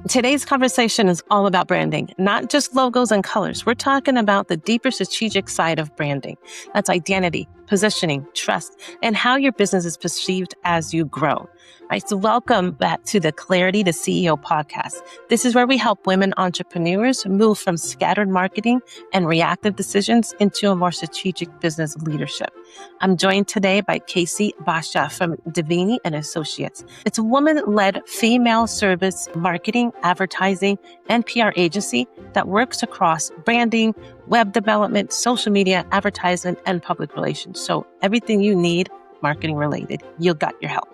Today's conversation is all about branding, not just logos and colors. We're talking about the deeper strategic side of branding. That's identity, positioning, trust, and how your business is perceived as you grow. All right, so welcome back to the Clarity to CEO podcast. This is where we help women entrepreneurs move from scattered marketing and reactive decisions into a more strategic business leadership. I'm joined today by Casey Boccia from Devaney Associates. It's a woman-led female service marketing, advertising, and PR agency that works across branding, web development, social media, advertisement, and public relations. So everything you need marketing related, you got your help.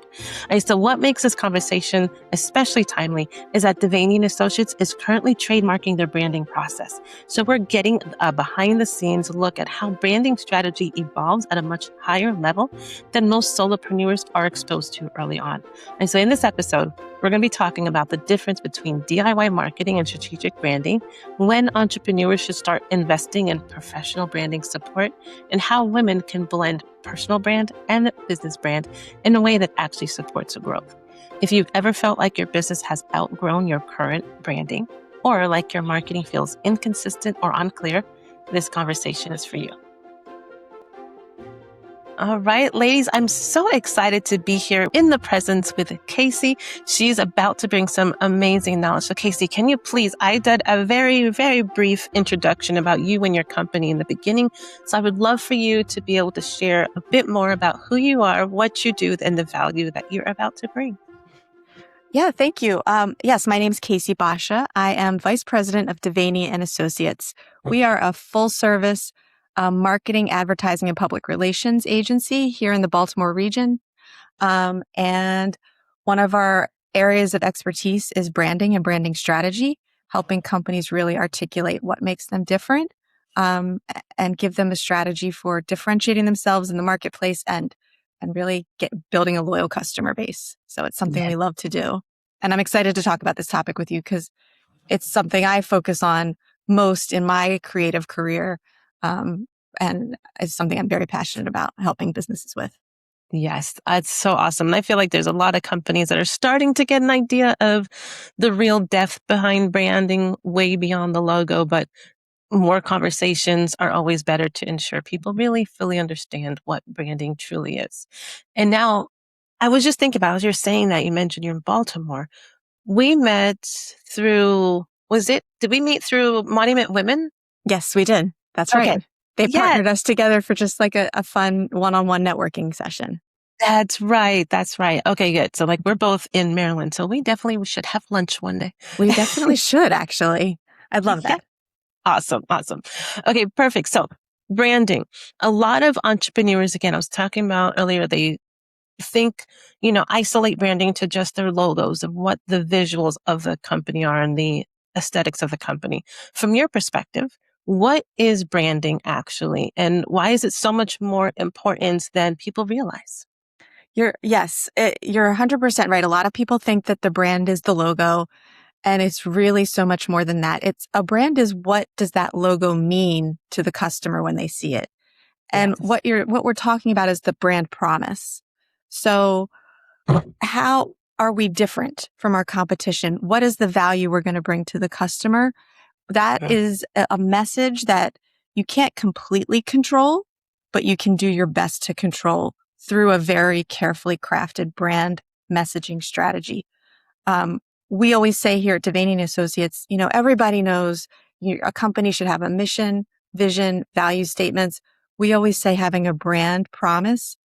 So what makes this conversation especially timely is that Devaney Associates is currently trademarking their branding process. So we're getting a behind the scenes look at how branding strategy evolves at a much higher level than most solopreneurs are exposed to early on. And so in this episode, we're going to be talking about the difference between DIY marketing and strategic branding, when entrepreneurs should start investing in professional branding support, and how women can blend personal brand and business brand in a way that actually supports growth. If you've ever felt like your business has outgrown your current branding, or like your marketing feels inconsistent or unclear, this conversation is for you. All right, ladies, I'm so excited to be here in the presence with Casey. She's about to bring some amazing knowledge. So Casey, can you please, I did a very, very brief introduction about you and your company in the beginning. So I would love for you to be able to share a bit more about who you are, what you do, and the value that you're about to bring. Yeah, thank you. Yes, my name is Casey Boccia. I am Vice President of Devaney Associates. We are a full-service marketing, advertising, and public relations agency here in the Baltimore region. And one of our areas of expertise is branding and branding strategy, helping companies really articulate what makes them different and give them a strategy for differentiating themselves in the marketplace and really building a loyal customer base. So it's something we love to do. And I'm excited to talk about this topic with you because it's something I focus on most in my creative career. And it's something I'm very passionate about helping businesses with. Yes, that's so awesome. And I feel like there's a lot of companies that are starting to get an idea of the real depth behind branding way beyond the logo, but more conversations are always better to ensure people really fully understand what branding truly is. And now I was just thinking about, as you're saying that, you mentioned you're in Baltimore. We met through, did we meet through Monument Women? Yes, we did. That's right. Okay. They partnered us together for just like a fun one-on-one networking session. That's right. That's right. Okay, good. So we're both in Maryland, so we definitely should have lunch one day. We definitely should, actually. I'd love that. Yeah. Awesome. Okay, perfect. So branding. A lot of entrepreneurs, again, I was talking about earlier, they think, isolate branding to just their logos of what the visuals of the company are and the aesthetics of the company. From your perspective, what is branding actually, and why is it so much more important than people realize? You're 100% right. A lot of people think that the brand is the logo, and it's really so much more than that. A brand is, what does that logo mean to the customer when they see it? And Yes. what we're talking about is the brand promise. So how are we different from our competition? What is the value we're going to bring to the customer? That is a message that you can't completely control, but you can do your best to control through a very carefully crafted brand messaging strategy. We always say here at Devaney Associates, everybody knows a company should have a mission, vision, value statements. We always say having a brand promise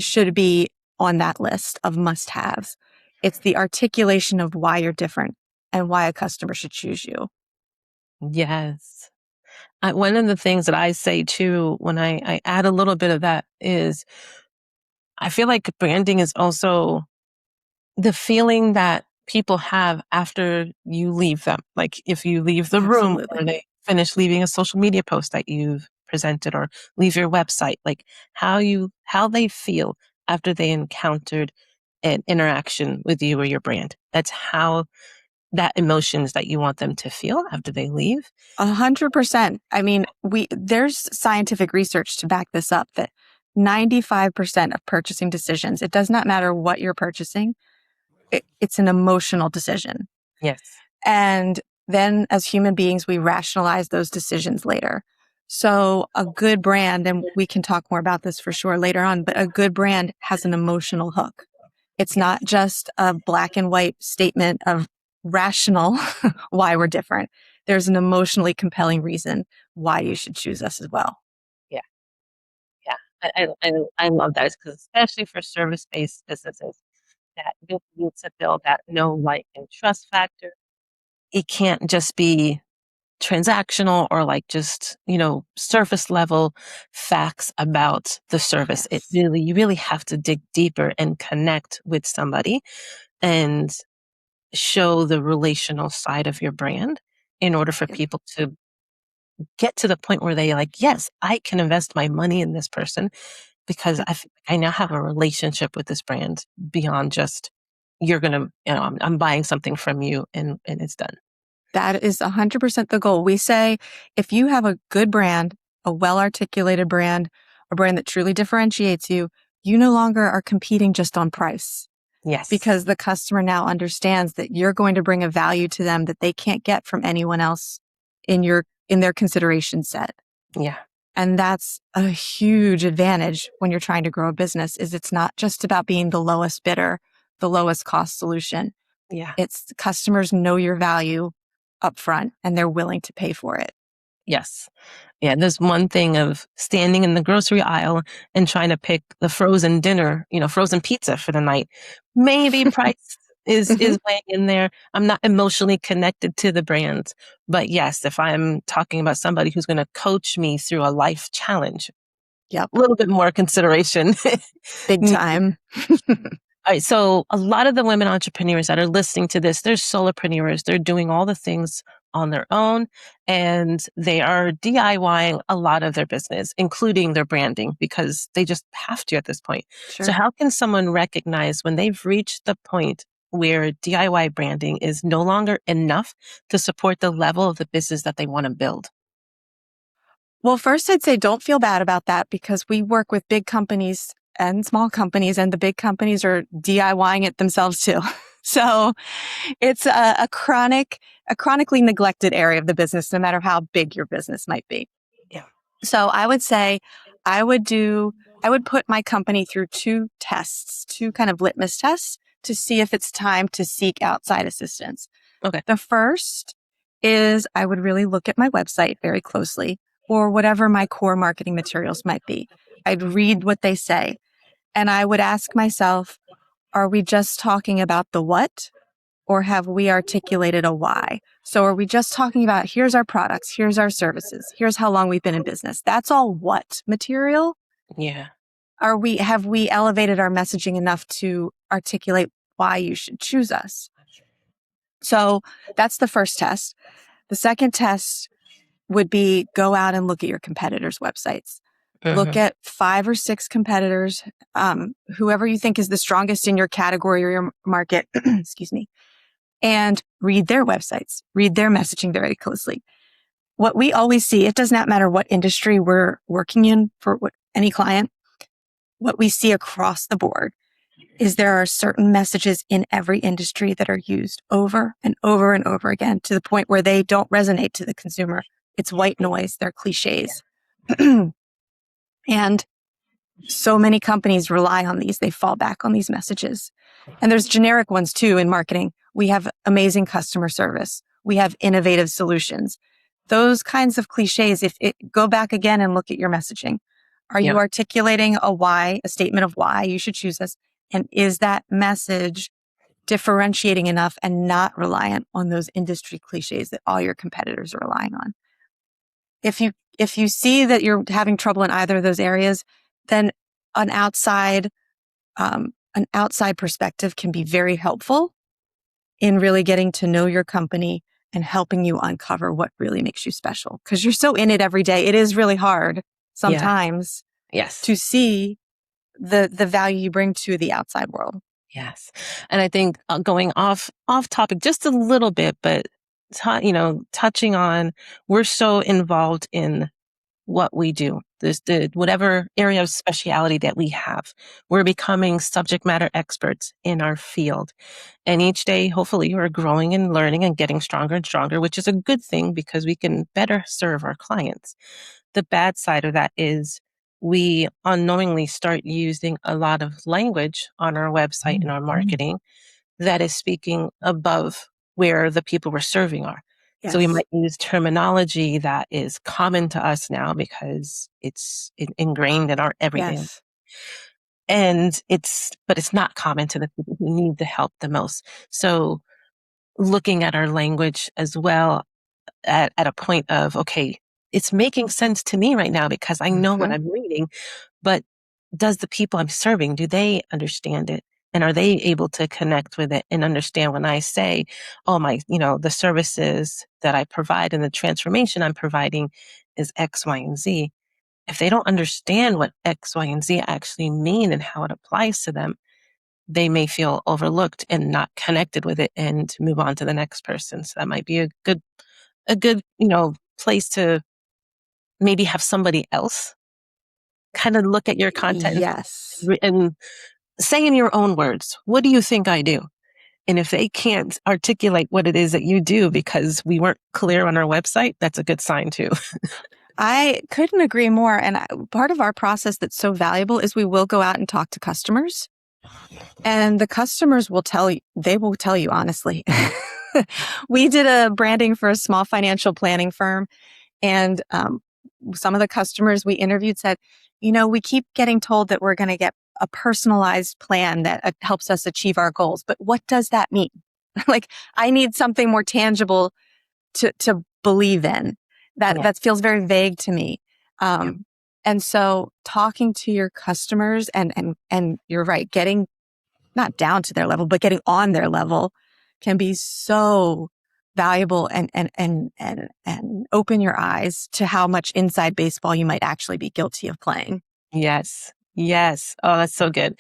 should be on that list of must-haves. It's the articulation of why you're different and why a customer should choose you. Yes. One of the things that I say too, when I add a little bit of that, is I feel like branding is also the feeling that people have after you leave them. Like if you leave the room or they finish leaving a social media post that you've presented or leave your website, like how they feel after they encountered an interaction with you or your brand. That's how that emotions that you want them to feel after they leave. 100%. I mean, there's scientific research to back this up that 95% of purchasing decisions, it does not matter what you're purchasing, it's an emotional decision. Yes. And then as human beings, we rationalize those decisions later. So a good brand, and we can talk more about this for sure later on, but a good brand has an emotional hook. It's not just a black and white statement of rational why we're different. There's an emotionally compelling reason why you should choose us as well. Yeah. Yeah. I love that, because especially for service-based businesses, that you need to build that know, like, and trust factor. It can't just be transactional or like just, surface level facts about the service. You really have to dig deeper and connect with somebody and show the relational side of your brand in order for people to get to the point where they like, yes, I can invest my money in this person because I now have a relationship with this brand beyond just you're going to, I'm buying something from you and it's done. That is 100% the goal. We say if you have a good brand, a well-articulated brand, a brand that truly differentiates you, you no longer are competing just on price. Yes. Because the customer now understands that you're going to bring a value to them that they can't get from anyone else in their consideration set. Yeah. And that's a huge advantage when you're trying to grow a business, is it's not just about being the lowest bidder, the lowest cost solution. Yeah. It's customers know your value upfront and they're willing to pay for it. Yes. Yeah. There's one thing of standing in the grocery aisle and trying to pick the frozen dinner, frozen pizza for the night. Maybe price is weighing in there. I'm not emotionally connected to the brand. But yes, if I'm talking about somebody who's going to coach me through a life challenge, Yep. a little bit more consideration. Big time. All right. So a lot of the women entrepreneurs that are listening to this, they're solopreneurs. They're doing all the things on their own, and they are DIYing a lot of their business, including their branding, because they just have to at this point. Sure. So how can someone recognize when they've reached the point where DIY branding is no longer enough to support the level of the business that they want to build? Well, first I'd say don't feel bad about that, because we work with big companies and small companies, and the big companies are DIYing it themselves too. So it's a chronically neglected area of the business, no matter how big your business might be. Yeah. So I would say I would put my company through two kind of litmus tests to see if it's time to seek outside assistance. Okay. The first is I would really look at my website very closely, or whatever my core marketing materials might be. I'd read what they say, and I would ask myself, are we just talking about the what, or have we articulated a why? So are we just talking about, here's our products, here's our services, here's how long we've been in business? That's all what material? Yeah. Have we elevated our messaging enough to articulate why you should choose us? So that's the first test. The second test would be go out and look at your competitors' websites. Look at 5 or 6 competitors, whoever you think is the strongest in your category or your market, excuse me, and read their websites, read their messaging very closely. What we always see, it does not matter what industry we're working in for any client, what we see across the board is there are certain messages in every industry that are used over and over and over again to the point where they don't resonate to the consumer. It's white noise. They're cliches. And so many companies rely on these. They fall back on these messages. And there's generic ones too in marketing. We have amazing customer service. We have innovative solutions. Those kinds of cliches, go back again and look at your messaging. Are you articulating a statement of why you should choose us? And is that message differentiating enough and not reliant on those industry cliches that all your competitors are relying on? If you see that you're having trouble in either of those areas, then an outside perspective can be very helpful in really getting to know your company and helping you uncover what really makes you special. Because you're so in it every day. It is really hard sometimes to see the value you bring to the outside world. Yes. And I think going off topic just a little bit, but touching on, we're so involved in what we do. Whatever area of speciality that we have, we're becoming subject matter experts in our field. And each day, hopefully, we're growing and learning and getting stronger and stronger, which is a good thing because we can better serve our clients. The bad side of that is we unknowingly start using a lot of language on our website and our marketing that is speaking above where the people we're serving are. So we might use terminology that is common to us now because it's ingrained in our everyday. Yes. But it's not common to the people who need the help the most. So looking at our language as well at a point of, okay, it's making sense to me right now because I know what I'm reading, but does the people I'm serving, do they understand it? And are they able to connect with it and understand when I say, oh, the services that I provide and the transformation I'm providing is X, Y, and Z. If they don't understand what X, Y, and Z actually mean and how it applies to them, they may feel overlooked and not connected with it and move on to the next person. So that might be a good, place to maybe have somebody else kind of look at your content Yes. and say in your own words, what do you think I do? And if they can't articulate what it is that you do because we weren't clear on our website, that's a good sign too. I couldn't agree more. And part of our process that's so valuable is we will go out and talk to customers. And the customers will tell you honestly. We did a branding for a small financial planning firm. And some of the customers we interviewed said, we keep getting told that we're going to get a personalized plan that helps us achieve our goals. But what does that mean? Like, I need something more tangible to believe in. That feels very vague to me. And so talking to your customers and you're right, getting not down to their level, but getting on their level can be so valuable and open your eyes to how much inside baseball you might actually be guilty of playing. Yes. Oh, that's so good.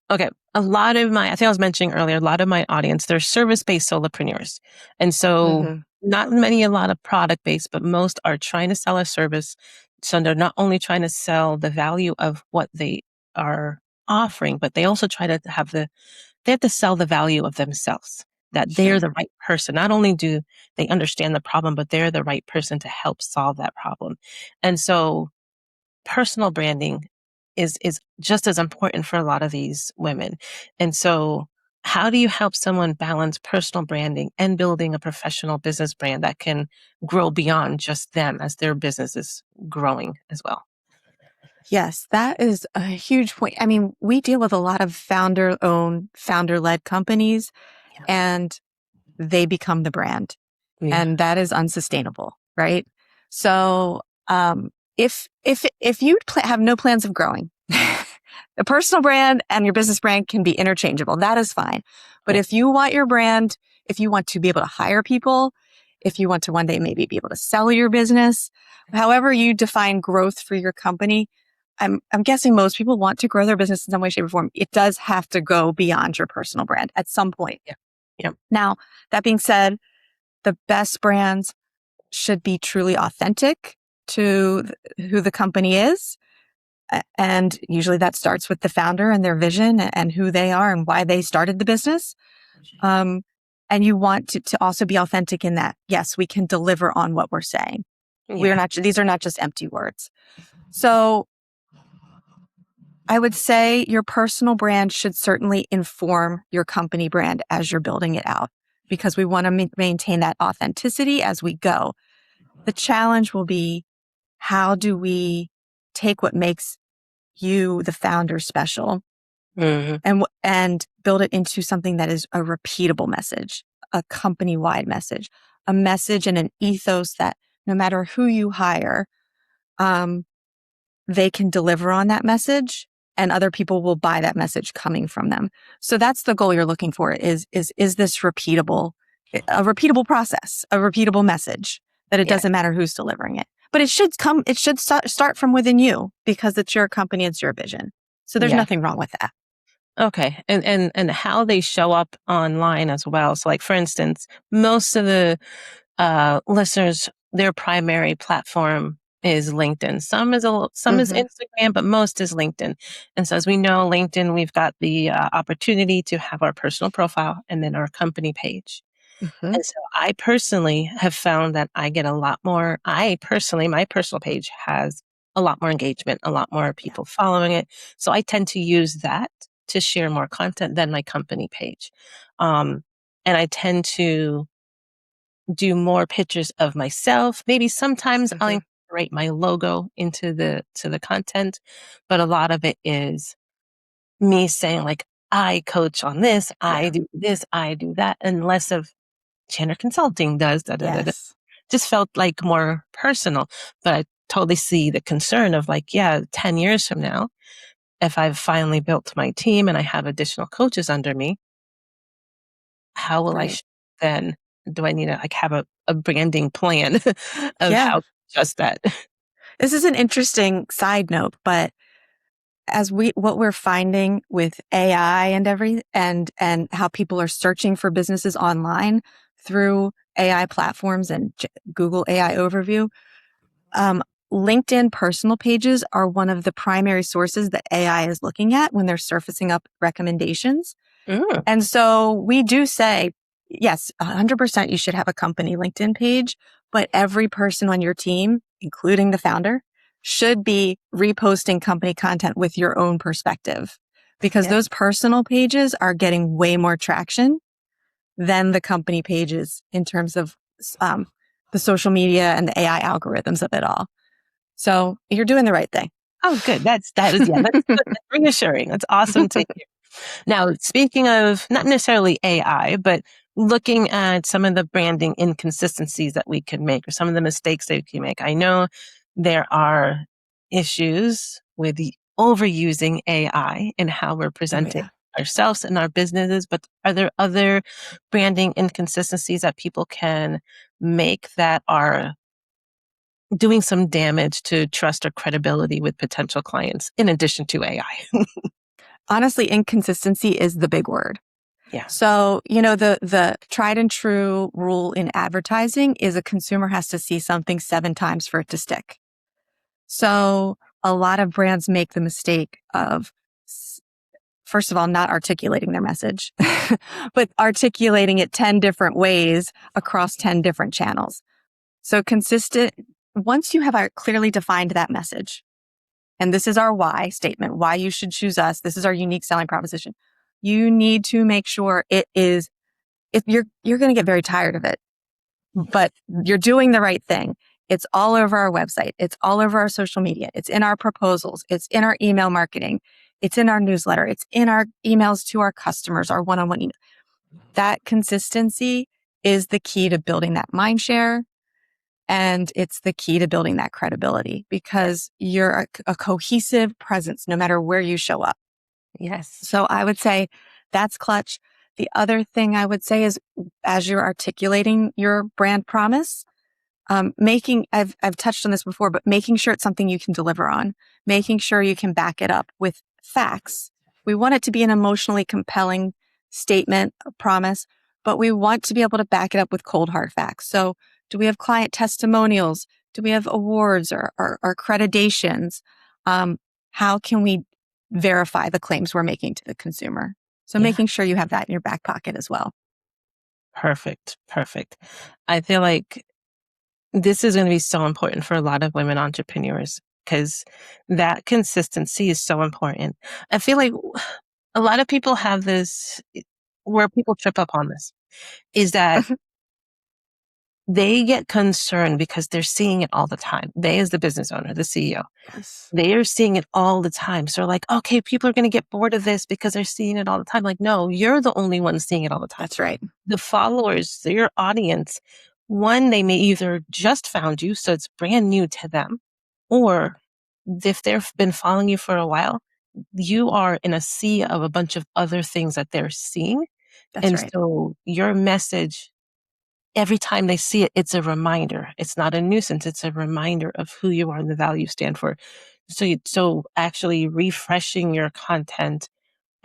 Okay. I think I was mentioning earlier, a lot of my audience, they're service-based solopreneurs. And so not many, a lot of product-based, but most are trying to sell a service. So they're not only trying to sell the value of what they are offering, but they also try to they have to sell the value of themselves, that they're the right person. Not only do they understand the problem, but they're the right person to help solve that problem. And so personal branding is just as important for a lot of these women. And so how do you help someone balance personal branding and building a professional business brand that can grow beyond just them as their business is growing as well? Yes, that is a huge point. I mean, we deal with a lot of founder-owned, founder-led companies, and they become the brand. Yeah. And that is unsustainable, right? So, if you have no plans of growing, the personal brand and your business brand can be interchangeable. That is fine. But if you want your brand, if you want to be able to hire people, if you want to one day maybe be able to sell your business, however you define growth for your company, I'm guessing most people want to grow their business in some way, shape, or form. It does have to go beyond your personal brand at some point. Yeah. Now, that being said, the best brands should be truly authentic to who the company is. And usually that starts with the founder and their vision and who they are and why they started the business. And you want to also be authentic in that, yes, we can deliver on what we're saying. These are not just empty words. So I would say your personal brand should certainly inform your company brand as you're building it out, because we want to maintain that authenticity as we go. The challenge will be, how do we take what makes you, the founder, special and build it into something that is a repeatable message, a company-wide message, a message and an ethos that no matter who you hire, they can deliver on that message and other people will buy that message coming from them. So that's the goal you're looking for, is this repeatable, a repeatable process, a repeatable message, that it doesn't matter who's delivering it. But it should start from within you, because it's your company, it's your vision. So there's nothing wrong with that. Okay. And how they show up online as well. So like, for instance, most of the listeners, their primary platform is LinkedIn. Some is Instagram, but most is LinkedIn. And so as we know, LinkedIn, we've got the opportunity to have our personal profile and then our company page. And so I personally have found that I get a lot more, my personal page has a lot more engagement, a lot more people following it. So I tend to use that to share more content than my company page. And I tend to do more pictures of myself. Maybe sometimes I'll incorporate my logo into the content, but a lot of it is me saying like, I coach on this, I do this, I do that, and less of Channer Consulting does da da da da. Just felt like more personal, but I totally see the concern of like, 10 years from now, if I've finally built my team and I have additional coaches under me, how will I then? Do I need to like have a branding plan of how to adjust that? This is an interesting side note, but what we're finding with AI and how people are searching for businesses online through AI platforms and Google AI overview, LinkedIn personal pages are one of the primary sources that AI is looking at when they're surfacing up recommendations. And so we do say, yes, 100% you should have a company LinkedIn page, but every person on your team, including the founder, should be reposting company content with your own perspective, because those personal pages are getting way more traction than the company pages in terms of the social media and the AI algorithms of it all. So you're doing the right thing. Oh, good. That's reassuring. That's awesome to hear. Now, speaking of not necessarily AI, but looking at some of the branding inconsistencies that we could make or some of the mistakes that we can make. I know there are issues with the overusing AI in how we're presenting ourselves and our businesses, but are there other branding inconsistencies that people can make that are doing some damage to trust or credibility with potential clients in addition to AI? Honestly, inconsistency is the big word. So, the tried and true rule in advertising is a consumer has to see something 7 times for it to stick. So a lot of brands make the mistake of, first of all, not articulating their message, but articulating it 10 different ways across 10 different channels. So once you have clearly defined that message, and this is our why statement, why you should choose us, this is our unique selling proposition, you need to make sure you're going to get very tired of it, but you're doing the right thing. It's all over our website. It's all over our social media. It's in our proposals. It's in our email marketing. It's in our newsletter. It's in our emails to our customers, our one-on-one email. That consistency is the key to building that mind share. And it's the key to building that credibility, because you're a cohesive presence no matter where you show up. So I would say that's clutch. The other thing I would say is, as you're articulating your brand promise, I've touched on this before, but making sure it's something you can deliver on, making sure you can back it up with facts. We want it to be an emotionally compelling statement, a promise, but we want to be able to back it up with cold hard facts. So do we have client testimonials? Do we have awards or accreditations? How can we verify the claims we're making to the consumer? So making sure you have that in your back pocket as well. Perfect. I feel like this is going to be so important for a lot of women entrepreneurs, because that consistency is so important. I feel like a lot of people have this, where people trip up on this, is that they get concerned because they're seeing it all the time. They, as the business owner, the CEO, they are seeing it all the time. So like, okay, people are going to get bored of this because they're seeing it all the time. Like, no, you're the only one seeing it all the time. That's right. The followers, your audience, one, they may either just found you, so it's brand new to them, or if they've been following you for a while, you are in a sea of a bunch of other things that they're seeing. That's right. So your message, every time they see it, it's a reminder. It's not a nuisance. It's a reminder of who you are and the value you stand for. So actually refreshing your content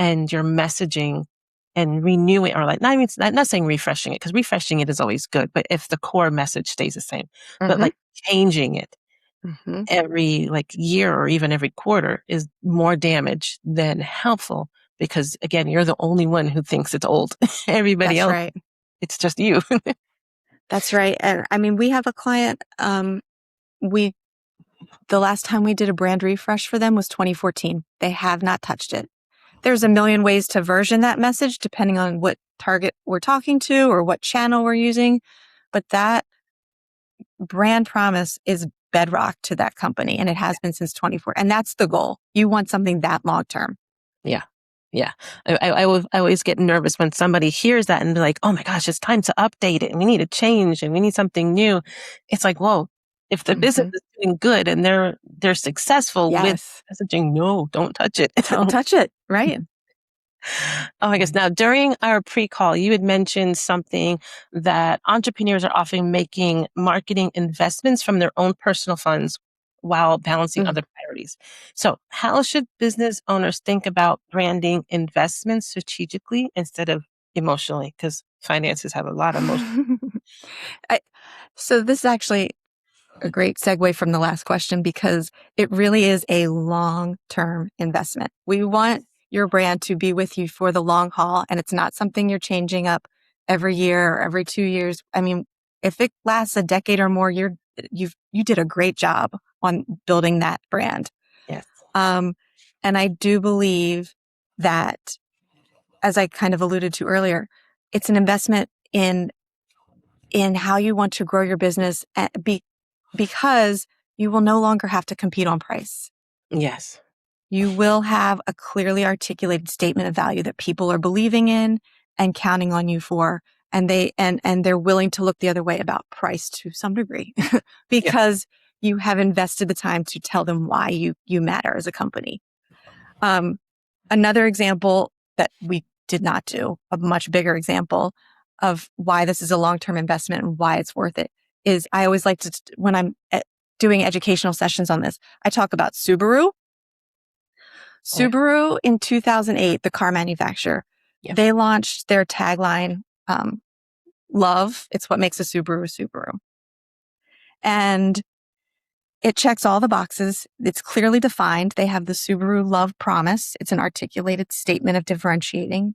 and your messaging and renewing, or like, not saying refreshing it, because refreshing it is always good, but if the core message stays the same, but like changing it Mm-hmm. every year or even every quarter is more damage than helpful because again, you're the only one who thinks it's old. Everybody That's else, right. it's just you. That's right. And I mean, we have a client, the last time we did a brand refresh for them was 2014. They have not touched it. There's a million ways to version that message depending on what target we're talking to or what channel we're using. But that brand promise is bedrock to that company. And it has been since 24. And that's the goal. You want something that long term. Yeah. Yeah. I always get nervous when somebody hears that and they're like, oh my gosh, it's time to update it and we need to change and we need something new. It's like, whoa, if the business is doing good and they're successful with Yes. messaging, no, don't touch it. Don't touch it. Right. Oh my gosh. Now, during our pre-call, you had mentioned something that entrepreneurs are often making marketing investments from their own personal funds while balancing other priorities. So how should business owners think about branding investments strategically instead of emotionally? Because finances have a lot of emotion. So this is actually a great segue from the last question because it really is a long-term investment. We want your brand to be with you for the long haul, and it's not something you're changing up every year or every 2 years. I mean, if it lasts a decade or more, you did a great job on building that brand. Yes. And I do believe that, as I kind of alluded to earlier, it's an investment in how you want to grow your business because you will no longer have to compete on price. Yes. You will have a clearly articulated statement of value that people are believing in and counting on you for. And they're willing to look the other way about price to some degree because you have invested the time to tell them why you matter as a company. Another example that we did not do, a much bigger example of why this is a long-term investment and why it's worth it, is I always like to, when I'm doing educational sessions on this, I talk about Subaru. Subaru in 2008, the car manufacturer, they launched their tagline, love. It's what makes a Subaru. And it checks all the boxes. It's clearly defined. They have the Subaru Love Promise. It's an articulated statement of differentiation.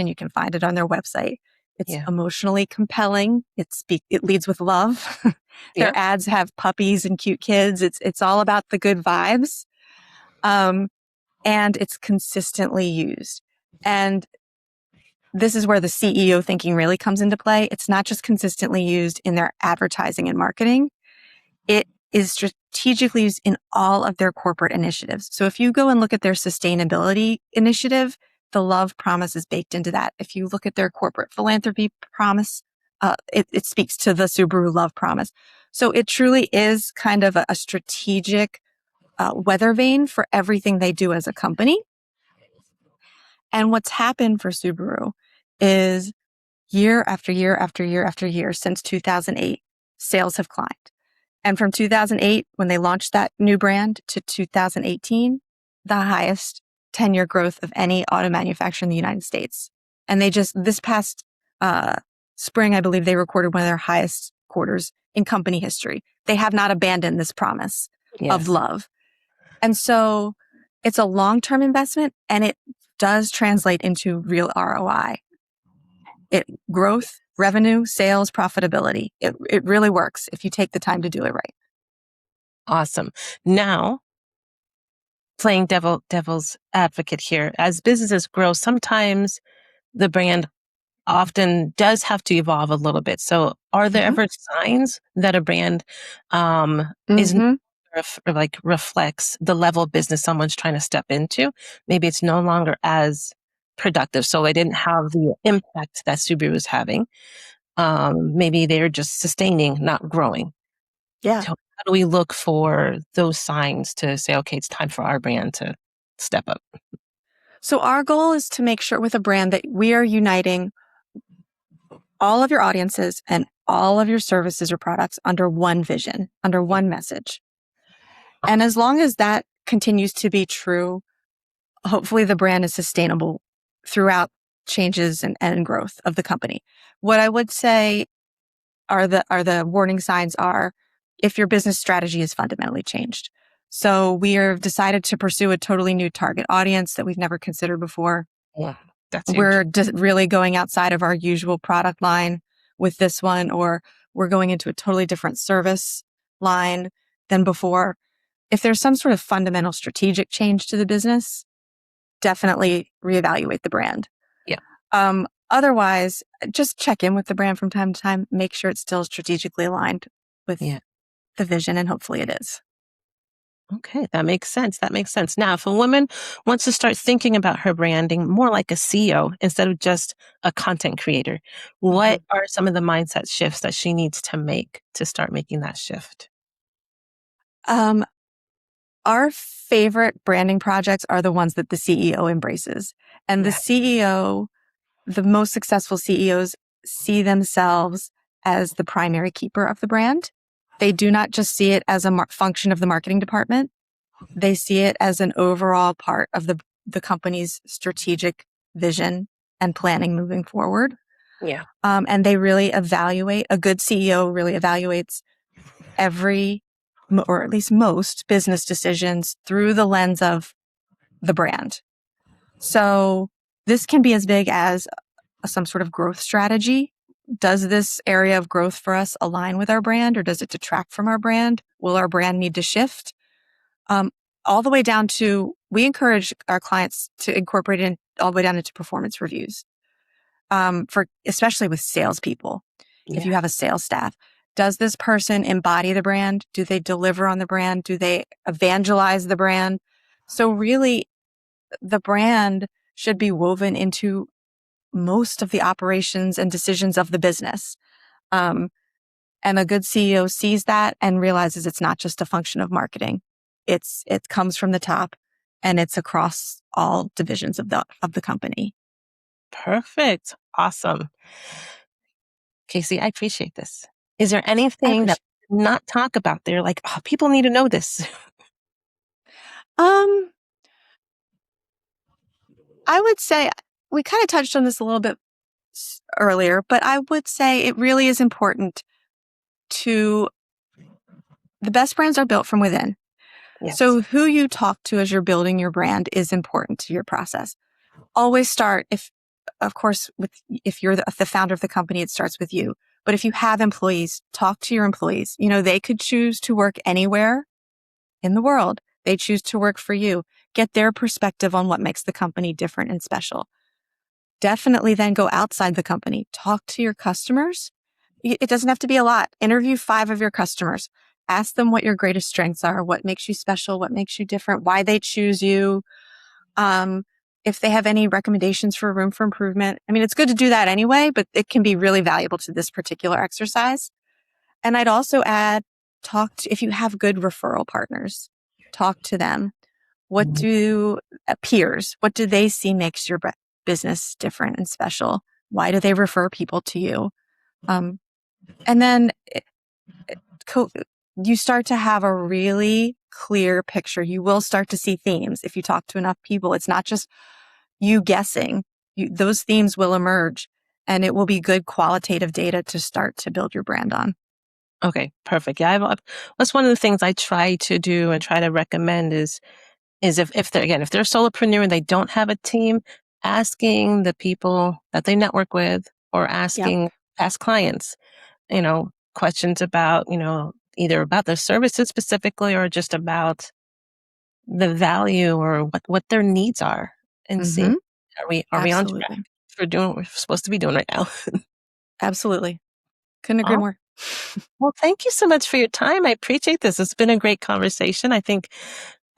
You can find it on their website. It's emotionally compelling. It leads with love. Their ads have puppies and cute kids. It's all about the good vibes. And it's consistently used. And this is where the CEO thinking really comes into play. It's not just consistently used in their advertising and marketing. It is strategically used in all of their corporate initiatives. So if you go and look at their sustainability initiative, the love promise is baked into that. If you look at their corporate philanthropy promise, it speaks to the Subaru love promise. So it truly is kind of a strategic weather vane for everything they do as a company. And what's happened for Subaru is year after year after year after year since 2008, sales have climbed. And from 2008, when they launched that new brand, to 2018, the highest 10-year growth of any auto manufacturer in the United States. And this past spring, I believe they recorded one of their highest quarters in company history. They have not abandoned this promise of love. And so it's a long-term investment and it does translate into real ROI. Growth, revenue, sales, profitability. It really works if you take the time to do it right. Awesome. Now, playing devil's advocate here, as businesses grow, sometimes the brand often does have to evolve a little bit. So are there ever signs that a brand is reflects the level of business someone's trying to step into? Maybe it's no longer as productive. So it didn't have the impact that Subaru was having. Maybe they're just sustaining, not growing. Yeah. So how do we look for those signs to say, okay, it's time for our brand to step up? So our goal is to make sure with a brand that we are uniting all of your audiences and all of your services or products under one vision, under one message. And as long as that continues to be true, hopefully the brand is sustainable throughout changes and growth of the company. What I would say are the warning signs are if your business strategy is fundamentally changed. So we have decided to pursue a totally new target audience that we've never considered before. Yeah, that's huge. We're just really going outside of our usual product line with this one, or we're going into a totally different service line than before. If there's some sort of fundamental strategic change to the business, definitely reevaluate the brand. Yeah. Otherwise, just check in with the brand from time to time, make sure it's still strategically aligned with the vision, and hopefully it is. Okay, that makes sense. That makes sense. Now, if a woman wants to start thinking about her branding more like a CEO instead of just a content creator, what are some of the mindset shifts that she needs to make to start making that shift? Our favorite branding projects are the ones that the CEO embraces. And the CEO, the most successful CEOs, see themselves as the primary keeper of the brand. They do not just see it as a function of the marketing department. They see it as an overall part of the company's strategic vision and planning moving forward. Yeah. And they really evaluate, a good CEO really evaluates every, or at least most business decisions through the lens of the brand. So this can be as big as some sort of growth strategy. Does this area of growth for us align with our brand, or does it detract from our brand? Will our brand need to shift? All the way down to, we encourage our clients to incorporate it all the way down into performance reviews. Especially with salespeople. Yeah. If you have a sales staff, does this person embody the brand? Do they deliver on the brand? Do they evangelize the brand? So really, the brand should be woven into most of the operations and decisions of the business. And a good CEO sees that and realizes it's not just a function of marketing. It comes from the top, and it's across all divisions of the company. Perfect. Awesome. Casey, I appreciate this. Is there anything that we did not talk about there? Like, oh, people need to know this. I would say we kind of touched on this a little bit earlier, but I would say it really is important the best brands are built from within. Yes. So who you talk to as you're building your brand is important to your process. Always start, if you're the founder of the company, it starts with you. But if you have employees, talk to your employees. They could choose to work anywhere in the world. They choose to work for you. Get their perspective on what makes the company different and special. Definitely then go outside the company. Talk to your customers. It doesn't have to be a lot. Interview 5 of your customers. Ask them what your greatest strengths are, what makes you special, what makes you different, why they choose you. If they have any recommendations for room for improvement. I mean, it's good to do that anyway, but it can be really valuable to this particular exercise. And I'd also add, if you have good referral partners, talk to them. What do peers, what do they see makes your business different and special? Why do they refer people to you? And then you start to have a really clear picture. You will start to see themes if you talk to enough people. It's not just you guessing. Those themes will emerge, and it will be good qualitative data to start to build your brand on. Okay, perfect. Yeah, that's one of the things I try to do and try to recommend is if they're a solopreneur and they don't have a team, asking the people that they network with or asking past clients, questions about, either about their services specifically or just about the value or what their needs are, and see, are we on track for doing what we're supposed to be doing right now? Absolutely. Couldn't agree more. Well, thank you so much for your time. I appreciate this. It's been a great conversation. I think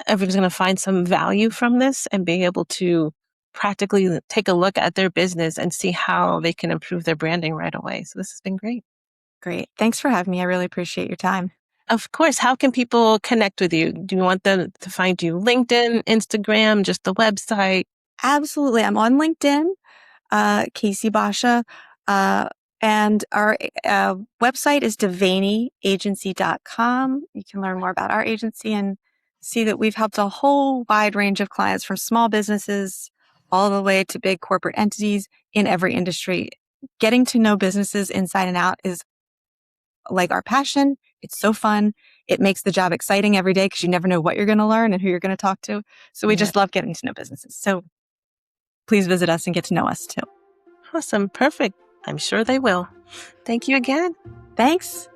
everyone's going to find some value from this and be able to practically take a look at their business and see how they can improve their branding right away. So this has been great. Great. Thanks for having me. I really appreciate your time. Of course. How can people connect with you? Do you want them to find you LinkedIn, Instagram, just the website? Absolutely. I'm on LinkedIn, Casey Boccia. And our website is devaneyagency.com. You can learn more about our agency and see that we've helped a whole wide range of clients, from small businesses all the way to big corporate entities in every industry. Getting to know businesses inside and out is like our passion. It's so fun. It makes the job exciting every day because you never know what you're going to learn and who you're going to talk to. So we just love getting to know businesses. So please visit us and get to know us too. Awesome. Perfect. I'm sure they will. Thank you again. Thanks.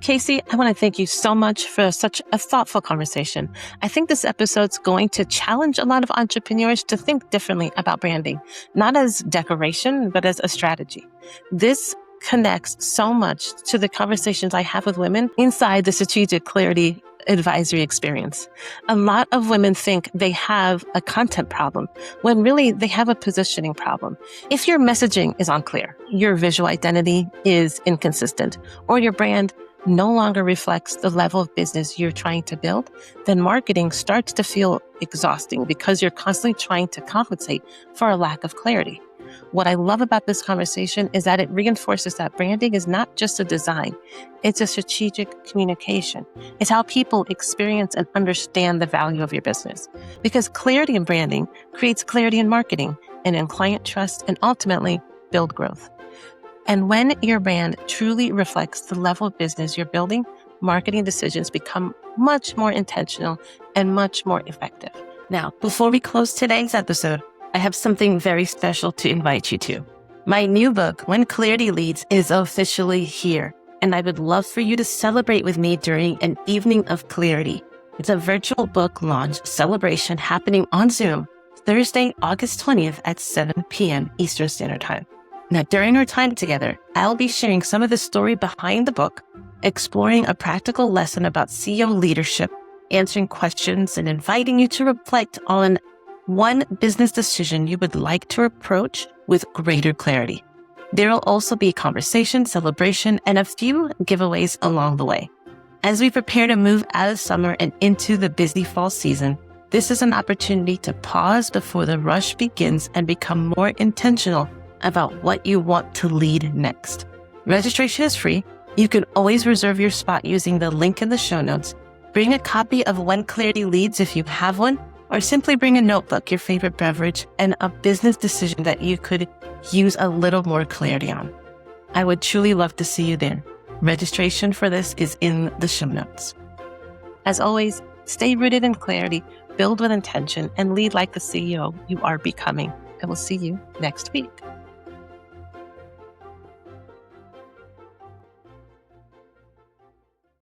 Casey, I want to thank you so much for such a thoughtful conversation. I think this episode's going to challenge a lot of entrepreneurs to think differently about branding, not as decoration, but as a strategy. This connects so much to the conversations I have with women inside the Strategic Clarity Advisory experience. A lot of women think they have a content problem when really they have a positioning problem. If your messaging is unclear, your visual identity is inconsistent, or your brand no longer reflects the level of business you're trying to build, then marketing starts to feel exhausting because you're constantly trying to compensate for a lack of clarity. What I love about this conversation is that it reinforces that branding is not just a design, it's a strategic communication. It's how people experience and understand the value of your business. Because clarity in branding creates clarity in marketing and in client trust and ultimately build growth. And when your brand truly reflects the level of business you're building, marketing decisions become much more intentional and much more effective. Now, before we close today's episode, I have something very special to invite you to. My new book, When Clarity Leads, is officially here, and I would love for you to celebrate with me during an evening of clarity. It's a virtual book launch celebration happening on Zoom Thursday, August 20th at 7 p.m. Eastern Standard Time. Now, during our time together, I'll be sharing some of the story behind the book, exploring a practical lesson about CEO leadership, answering questions, and inviting you to reflect on one business decision you would like to approach with greater clarity. There will also be conversation, celebration, and a few giveaways along the way. As we prepare to move out of summer and into the busy fall season, this is an opportunity to pause before the rush begins and become more intentional about what you want to lead next. Registration is free. You can always reserve your spot using the link in the show notes. Bring a copy of When Clarity Leads if you have one, or simply bring a notebook, your favorite beverage, and a business decision that you could use a little more clarity on. I would truly love to see you there. Registration for this is in the show notes. As always, stay rooted in clarity, build with intention, and lead like the CEO you are becoming. I will see you next week.